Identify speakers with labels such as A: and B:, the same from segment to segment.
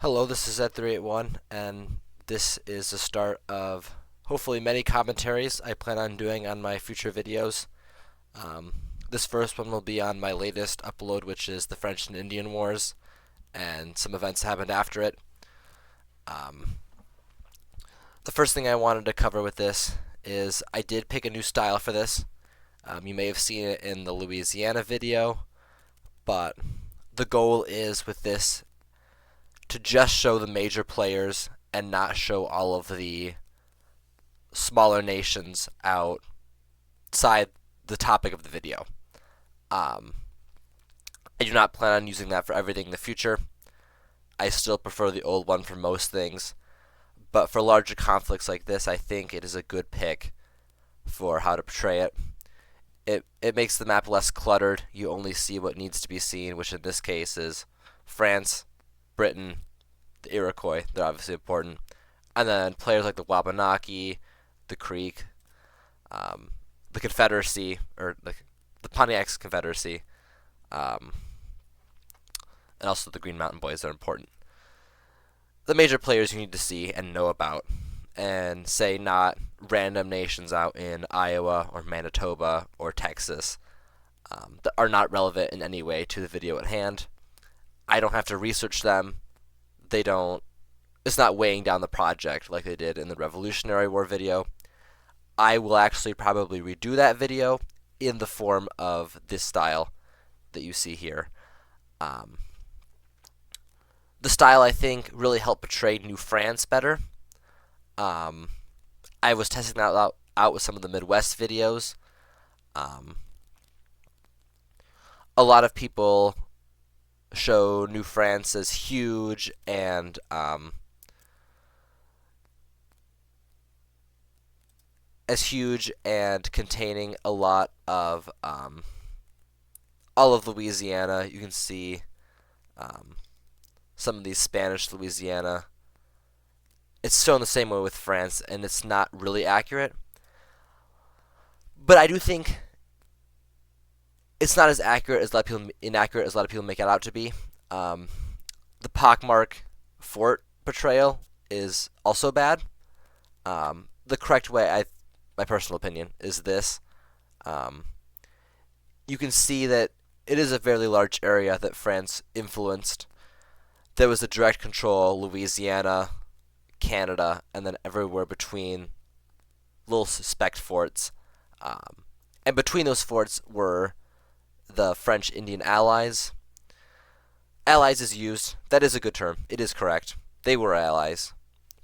A: Hello, this is Ed381, and this is the start of hopefully many commentaries I plan on doing on my future videos. Um, this first one will be on my latest upload, which is the French and Indian Wars, and some events happened after it. Um, the first thing I wanted to cover with this is I did pick a new style for this. You may have seen it in the Louisiana video, but the goal is with this to just show the major players and not show all of the smaller nations outside the topic of the video. Um, I do not plan on using that for everything in the future. I still prefer the old one for most things, but for larger conflicts like this, I think it is a good pick for how to portray it. It makes the map less cluttered. You only see what needs to be seen, which in this case is France, Britain, the Iroquois. They're obviously important. And then players like the Wabanaki, the Creek, the Confederacy, or the Pontiac's Confederacy, and also the Green Mountain Boys are important. The major players you need to see and know about, and say not random nations out in Iowa or Manitoba or Texas that are not relevant in any way to the video at hand. I don't have to research them. It's not weighing down the project like they did in the Revolutionary War video. I will actually probably redo that video in the form of this style that you see here. The style, I think, really helped portray New France better. I was testing that out with some of the Midwest videos. A lot of people show New France as huge and containing a lot of all of Louisiana. You can see some of these Spanish Louisiana. It's shown the same way with France, and it's not really accurate. But I do think it's not as accurate as inaccurate as a lot of people make it out to be. The pockmark fort portrayal is also bad. The correct way, my personal opinion, is this. You can see that it is a fairly large area that France influenced. There was a direct control, Louisiana, Canada, and then everywhere between little suspect forts. And between those forts were the French Indian allies. Allies is used. That is a good term. It is correct. They were allies.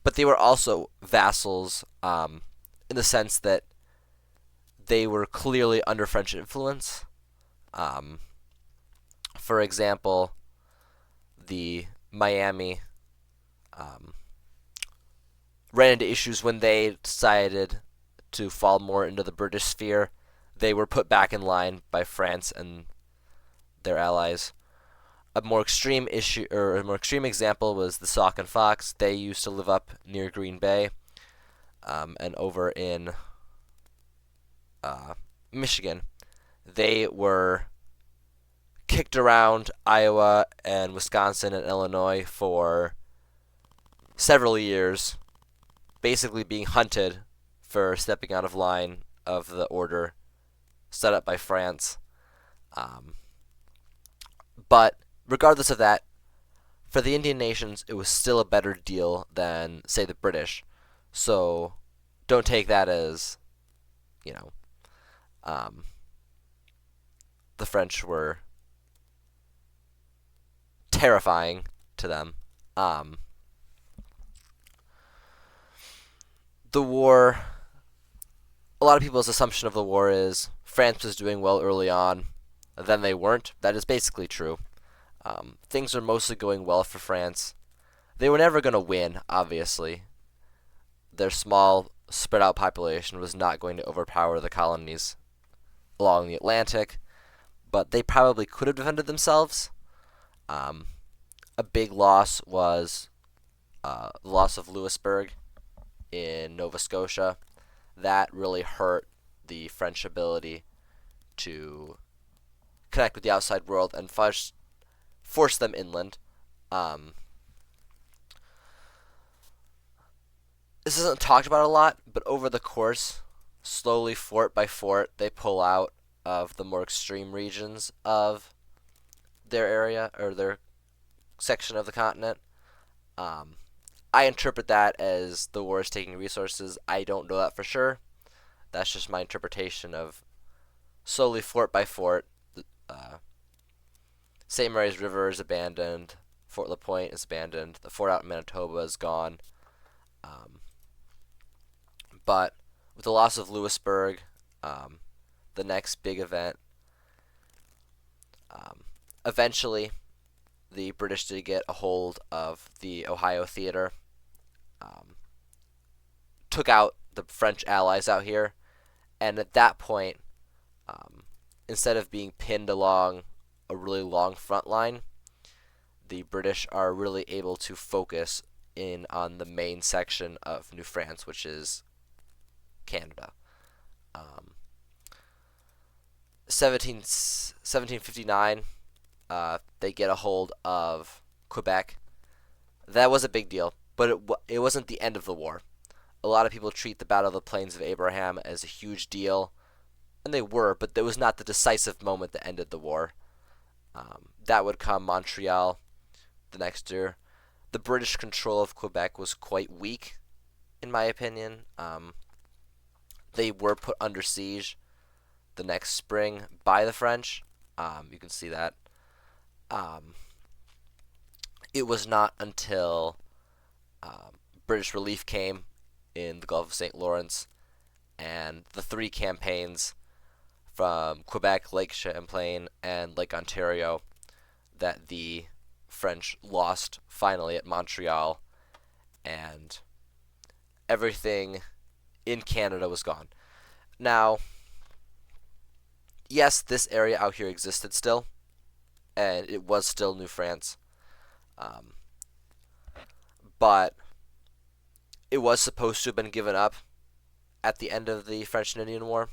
A: But they were also vassals in the sense that they were clearly under French influence. For example, the Miami ran into issues when they decided to fall more into the British sphere. They were put back in line by France and their allies. A more extreme example was the Sauk and Fox. They used to live up near Green Bay, and over in Michigan. They were kicked around Iowa and Wisconsin and Illinois for several years, basically being hunted for stepping out of line of the order set up by France. But regardless of that, for the Indian nations, it was still a better deal than, say, the British. So don't take that as, the French were terrifying to them. The war, a lot of people's assumption of the war is France was doing well early on, then they weren't. That is basically true. Things are mostly going well for France. They were never going to win, obviously. Their small, spread out population was not going to overpower the colonies along the Atlantic, but they probably could have defended themselves. A big loss was the loss of Louisbourg in Nova Scotia. That really hurt the French ability to connect with the outside world and force them inland. This isn't talked about a lot, but over the course, slowly, fort by fort, they pull out of the more extreme regions of their area or their section of the continent. Um, I interpret that as the war is taking resources. I don't know that for sure. That's just my interpretation of slowly, fort by fort. Uh, St. Mary's River is abandoned. Fort LaPointe is abandoned. The fort out in Manitoba is gone. Um, but with the loss of Louisburg, um, the next big event, um, eventually the British did get a hold of the Ohio Theater, um, took out the French allies out here, and at that point, um, instead of being pinned along a really long front line, the British are really able to focus in on the main section of New France, which is Canada. Um, 1759, they get a hold of Quebec. That was a big deal, but it wasn't the end of the war. A lot of people treat the Battle of the Plains of Abraham as a huge deal, and they were, but it was not the decisive moment that ended the war. That would come Montreal the next year. The British control of Quebec was quite weak, in my opinion. They were put under siege the next spring by the French. You can see that. It was not until British relief came in the Gulf of St. Lawrence and the three campaigns from Quebec, Lake Champlain, and Lake Ontario that the French lost finally at Montreal, and everything in Canada was gone. Now, yes, this area out here existed still, and it was still New France, um, but it was supposed to have been given up at the end of the French and Indian War,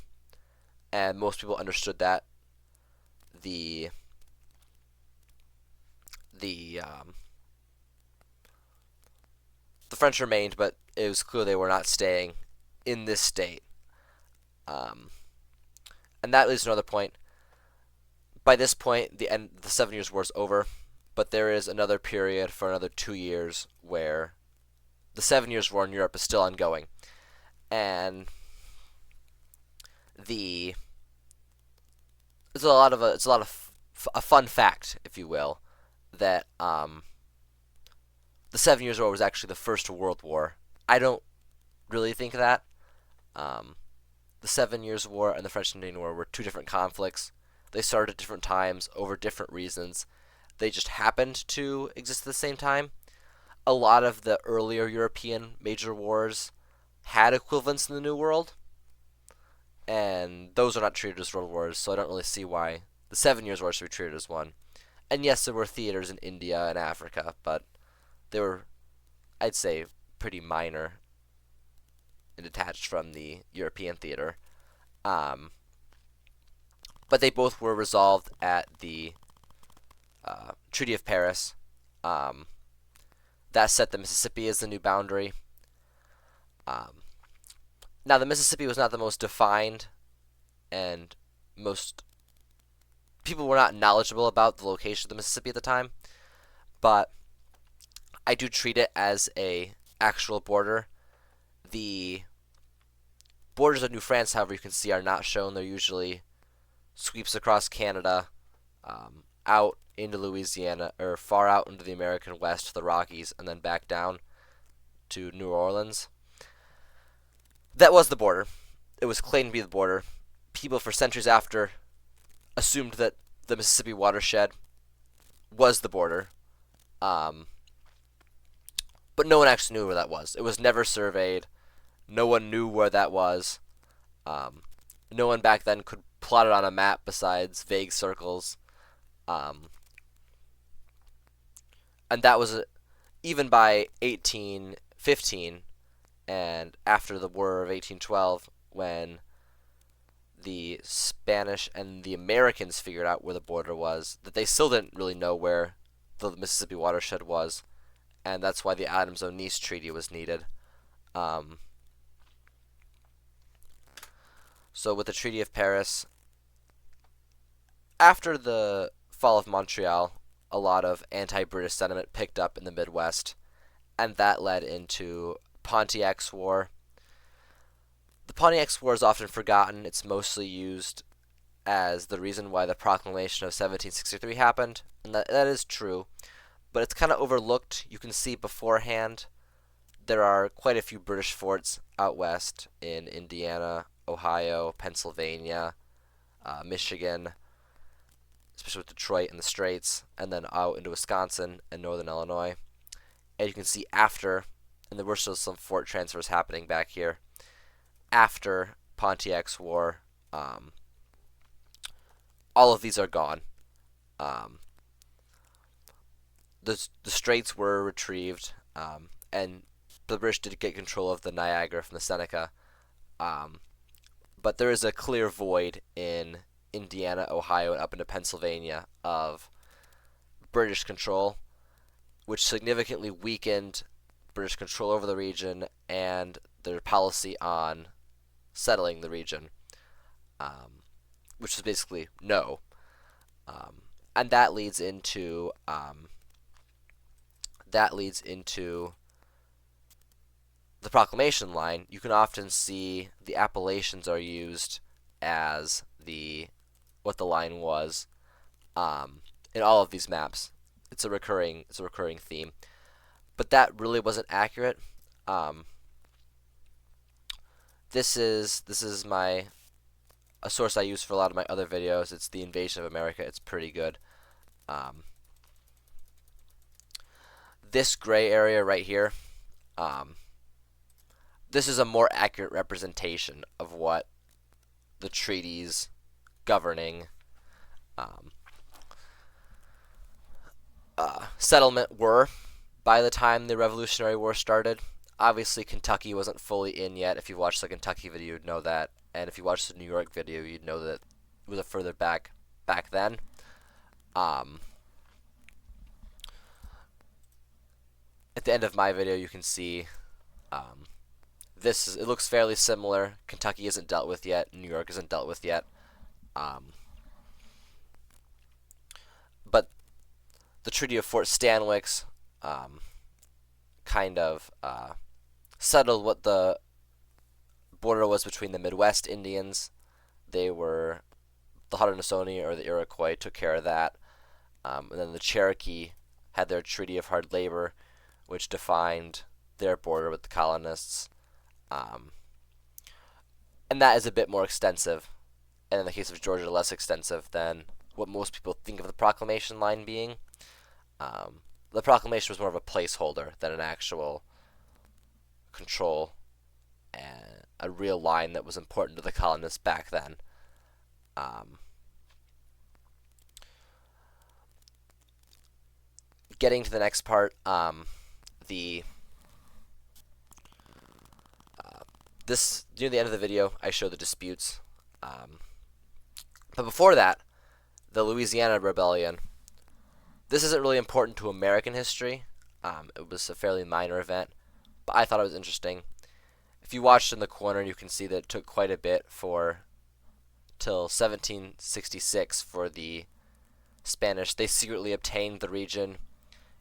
A: and most people understood that. The the um, the French remained, but it was clear they were not staying in this state. Um, and that leads to another point. By this point, the 7 Years' War is over, but there is another period for another 2 years where the 7 Years' War in Europe is still ongoing, and the it's a lot of a fun fact, if you will, that the 7 Years' War was actually the First World War. I don't really think that. The 7 Years' War and the French and Indian War were two different conflicts. They started at different times over different reasons. They just happened to exist at the same time. A lot of the earlier European major wars had equivalents in the New World, and those are not treated as world wars, so I don't really see why the 7 Years' War should be treated as one. And yes, there were theaters in India and Africa, but they were, I'd say, pretty minor and detached from the European theater. Um, but they both were resolved at the Treaty of Paris. That set the Mississippi as the new boundary. Now, the Mississippi was not the most defined, and most people were not knowledgeable about the location of the Mississippi at the time, but I do treat it as a actual border. The borders of New France, however, you can see are not shown. They're usually sweeps across Canada, out into Louisiana, or far out into the American West, the Rockies, and then back down to New Orleans. That was the border. It was claimed to be the border. People for centuries after assumed that the Mississippi watershed was the border. But no one actually knew where that was. It was never surveyed. No one knew where that was. No one back then could plot it on a map besides vague circles. And that was, even by 1815, and after the War of 1812, when the Spanish and the Americans figured out where the border was, that they still didn't really know where the Mississippi watershed was, and that's why the Adams-O'Neese Treaty was needed. Um, so with the Treaty of Paris, after the fall of Montreal, a lot of anti-British sentiment picked up in the Midwest, and that led into Pontiac's War. The Pontiac's War is often forgotten. It's mostly used as the reason why the Proclamation of 1763 happened, and that is true, but it's kind of overlooked. You can see beforehand there are quite a few British forts out west in Indiana, Ohio, Pennsylvania, Michigan, especially with Detroit and the Straits, and then out into Wisconsin and northern Illinois. And you can see after, and there were still some fort transfers happening back here, after Pontiac's War, all of these are gone. The Straits were retrieved, and the British did get control of the Niagara from the Seneca, but there is a clear void in Indiana, Ohio, and up into Pennsylvania of British control, which significantly weakened British control over the region and their policy on settling the region, which was basically no. And that leads into the proclamation line. You can often see the appellations are used as what the line was in all of these maps. It's a recurring theme, but that really wasn't accurate. This is a source I use for a lot of my other videos. It's the Invasion of America. It's pretty good. This gray area right here, this is a more accurate representation of what the treaties governing settlement were by the time the Revolutionary War started. Obviously, Kentucky wasn't fully in yet. If you watched the Kentucky video, you'd know that. And if you watched the New York video, you'd know that it was a further back then. At the end of my video, you can see it looks fairly similar. Kentucky isn't dealt with yet. New York isn't dealt with yet. But the Treaty of Fort Stanwix kind of settled what the border was between the Midwest Indians. They were the Haudenosaunee or the Iroquois took care of that, and then the Cherokee had their Treaty of Hard Labor, which defined their border with the colonists, and that is a bit more extensive, and in the case of Georgia, less extensive than what most people think of the proclamation line being. The proclamation was more of a placeholder than an actual control and a real line that was important to the colonists back then. Getting to the next part, this near the end of the video, I show the disputes. But before that, the Louisiana Rebellion. This isn't really important to American history. It was a fairly minor event, but I thought it was interesting. If you watched in the corner, you can see that it took quite a bit till 1766 for the Spanish. They secretly obtained the region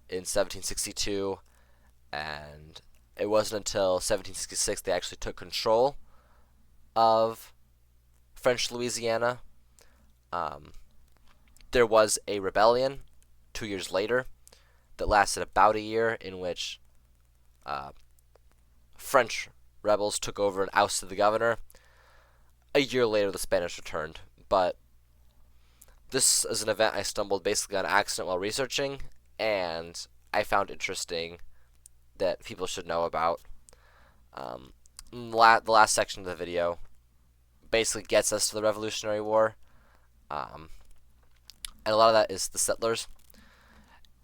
A: in 1762, and it wasn't until 1766 they actually took control of French Louisiana. There was a rebellion 2 years later that lasted about a year, in which French rebels took over and ousted the governor. A year later, the Spanish returned. But this is an event I stumbled basically on accident while researching, and I found interesting that people should know about. The last section of the video basically gets us to the Revolutionary War, and a lot of that is the settlers.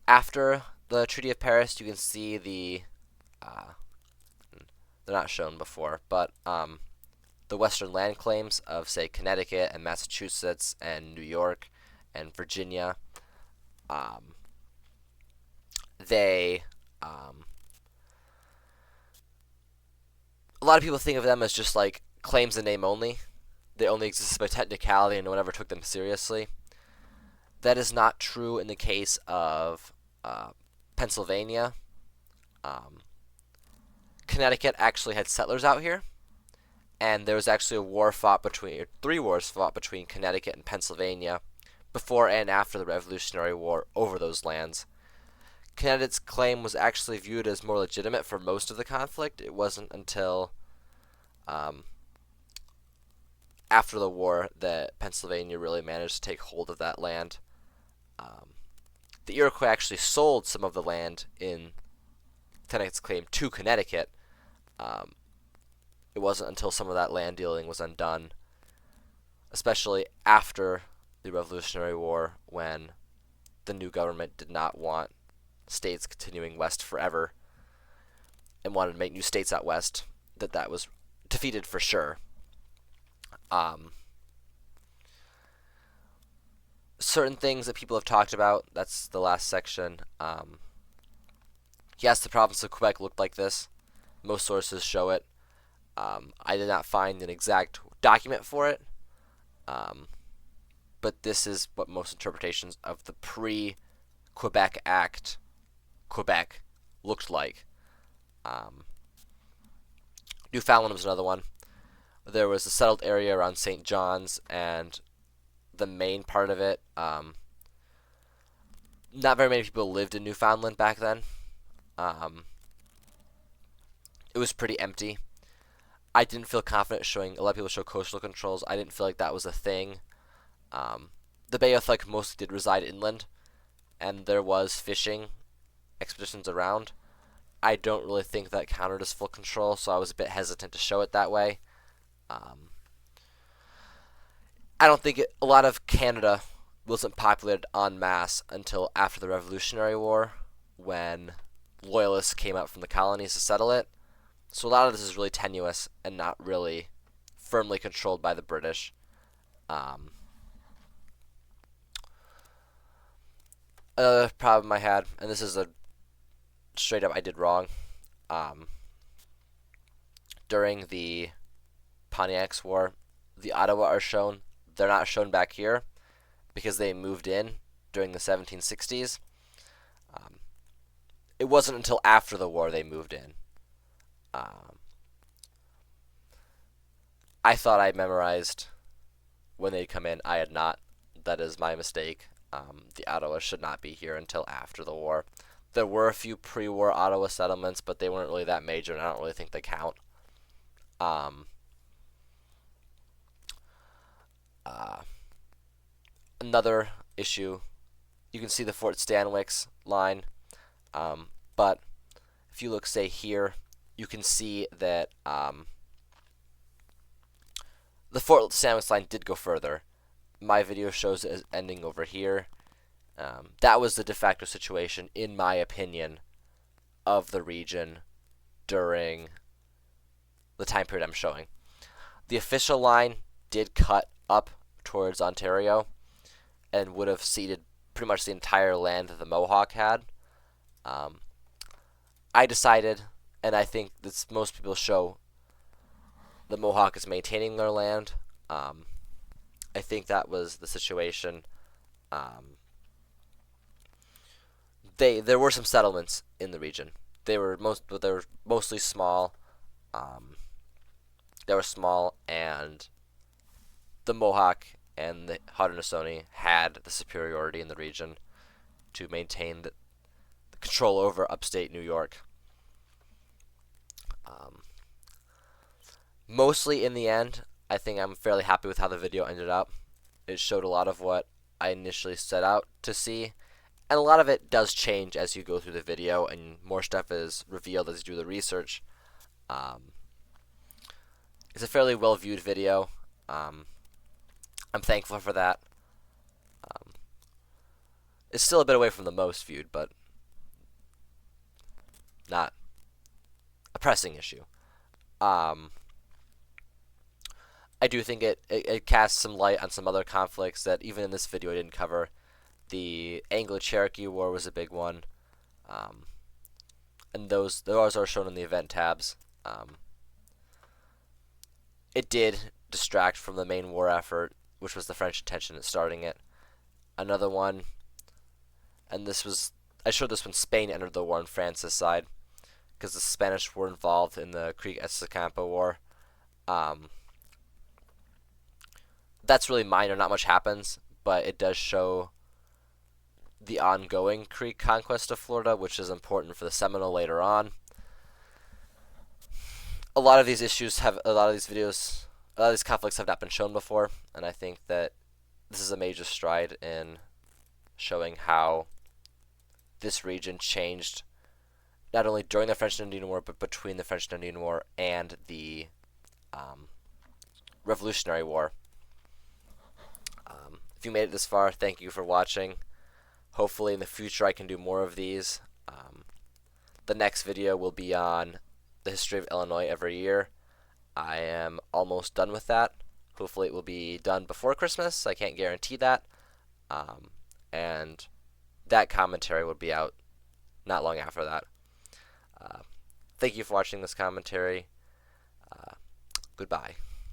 A: After the Treaty of Paris, you can see they're not shown before, but the western land claims of, say, Connecticut and Massachusetts and New York and Virginia. They a lot of people think of them as just like claims in name only. They only existed by technicality and no one ever took them seriously. That is not true in the case of Pennsylvania. Um, Connecticut actually had settlers out here, and there was actually three wars fought between Connecticut and Pennsylvania before and after the Revolutionary War over those lands. Connecticut's claim was actually viewed as more legitimate for most of the conflict. It wasn't until um, after the war that Pennsylvania really managed to take hold of that land. The Iroquois actually sold some of the land in Connecticut's claim to Connecticut. Um, it wasn't until some of that land dealing was undone, especially after the Revolutionary War, when the new government did not want states continuing west forever and wanted to make new states out west, that was defeated for sure. Certain things that people have talked about, that's the last section. Yes, the province of Quebec looked like this. Most sources show it. I did not find an exact document for it, but this is what most interpretations of the pre-Quebec Act Quebec looked like. Newfoundland was another one. There was a settled area around St. John's, and the main part of it, not very many people lived in Newfoundland back then. It was pretty empty. I didn't feel confident showing. A lot of people show coastal controls. I didn't feel like that was a thing. The Beothuk mostly did reside inland, and there was fishing expeditions around. I don't really think that counted as full control, so I was a bit hesitant to show it that way. I don't think a lot of Canada wasn't populated en masse until after the Revolutionary War, when loyalists came up from the colonies to settle it. So a lot of this is really tenuous and not really firmly controlled by the British. Another problem I had, and this is a straight up I did wrong, during the Pontiac's War, the Ottawa are shown. They're not shown back here because they moved in during the 1760s. It wasn't until after the war they moved in. I thought I memorized when they come in. I had not. That is my mistake. The Ottawa should not be here until after the war. There were a few pre-war Ottawa settlements, but they weren't really that major, and I don't really think they count. Another issue, you can see the Fort Stanwix line, but if you look, say, here, you can see that the Fort Stanwix line did go further. My video shows it as ending over here. That was the de facto situation, in my opinion, of the region during the time period I'm showing. The official line did cut up towards Ontario and would have ceded pretty much the entire land that the Mohawk had. I decided, and I think that most people show, the Mohawk is maintaining their land. I think that was the situation. There were some settlements in the region. They were mostly small. They were small, and the Mohawk and the Haudenosaunee had the superiority in the region to maintain the control over upstate New York. Mostly in the end, I think I'm fairly happy with how the video ended up. It showed a lot of what I initially set out to see, and a lot of it does change as you go through the video, and more stuff is revealed as you do the research. It's a fairly well-viewed video. I'm thankful for that. It's still a bit away from the most viewed, but not a pressing issue. I do think it casts some light on some other conflicts that even in this video I didn't cover. The Anglo-Cherokee War was a big one, and those are shown in the event tabs. it did distract from the main war effort, which was the French intention in starting it. Another one, and I showed this when Spain entered the war on France's side, because the Spanish were involved in the Creek-Escampa War. Um, that's really minor, not much happens, but it does show the ongoing Creek conquest of Florida, which is important for the Seminole later on. A lot of these issues have, a lot of these conflicts have not been shown before, and I think that this is a major stride in showing how this region changed not only during the French and Indian War, but between the French and Indian War and the Revolutionary War. If you made it this far, thank you for watching. Hopefully in the future I can do more of these. The next video will be on the history of Illinois every year. I am almost done with that. Hopefully it will be done before Christmas. I can't guarantee that. And that commentary would be out not long after that. Thank you for watching this commentary. Goodbye.